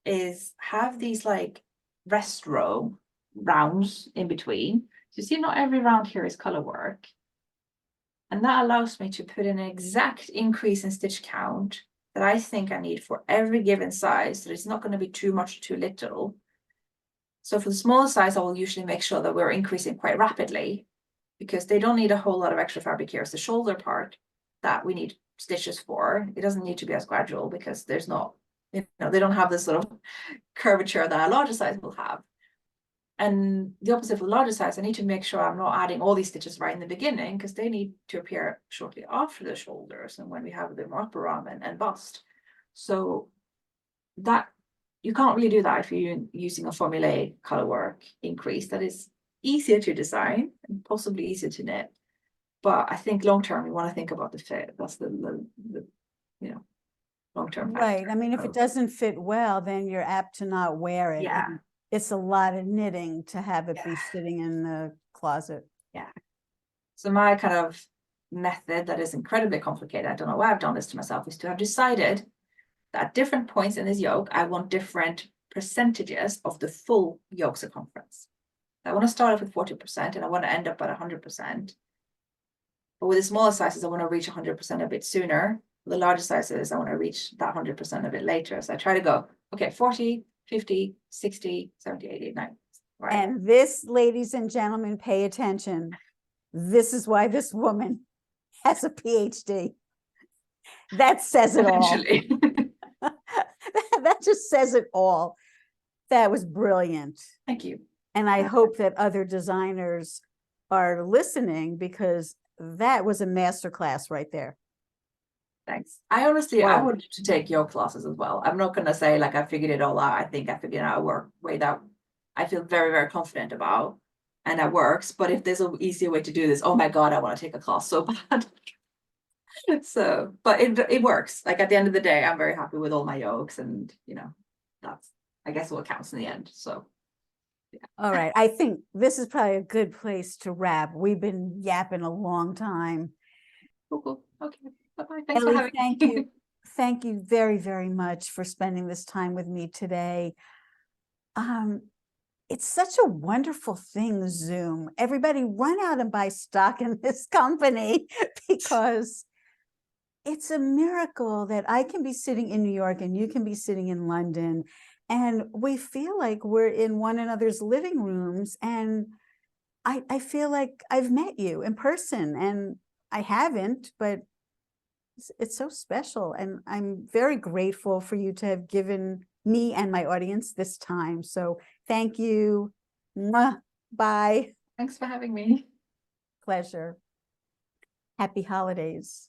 is have these like rest row rounds in between. So you see, not every round here is color work. And that allows me to put in an exact increase in stitch count that I think I need for every given size. So it's not going to be too much, too little. So for the smaller size, I will usually make sure that we're increasing quite rapidly, because they don't need a whole lot of extra fabric here. It's the shoulder part that we need stitches for. It doesn't need to be as gradual, because there's not, they don't have this sort of curvature that a larger size will have. And the opposite for the larger size, I need to make sure I'm not adding all these stitches right in the beginning, because they need to appear shortly after the shoulders and when we have the more upper arm and bust. So that you can't really do that if you're using a formulaic color work increase that is easier to design and possibly easier to knit. But I think long term we want to think about the fit. That's the long term factor. Right. I mean, if it doesn't fit well, then you're apt to not wear it. Yeah. And it's a lot of knitting to have it be sitting in the closet. Yeah. So my kind of method that is incredibly complicated, I don't know why I've done this to myself, is to have decided that at different points in this yoke, I want different percentages of the full yoke circumference. I want to start off with 40% and I want to end up at 100%. But with the smaller sizes, I want to reach 100% a bit sooner. With the larger sizes, I want to reach that 100% a bit later. So I try to go, okay, 40, 50, 60, 70, 80, 90. Right. And this, ladies and gentlemen, pay attention. This is why this woman has a PhD. That says it all. That just says it all. That was brilliant. Thank you. And I hope that other designers are listening, because that was a masterclass right there. Thanks. I honestly, I Wow. would love to take your classes as well. I'm not gonna say like I figured it all out. I think I figured out a way that I feel very, very confident about, and that works. But if there's an easier way to do this, oh my God, I want to take a class so bad. So, but it works. Like at the end of the day, I'm very happy with all my yokes, and that's I guess what counts in the end. So All right. I think this is probably a good place to wrap. We've been yapping a long time. cool. Okay. Bye-bye. Thanks for Ellie, having thank me. you. Thank you very, very much for spending this time with me today. It's such a wonderful thing, Zoom. Everybody run out and buy stock in this company because it's a miracle that I can be sitting in New York and you can be sitting in London, and we feel like we're in one another's living rooms, and I feel like I've met you in person, and I haven't, but it's so special, and I'm very grateful for you to have given me and my audience this time. So thank you. Mwah. Bye. Thanks for having me. Pleasure. Happy holidays.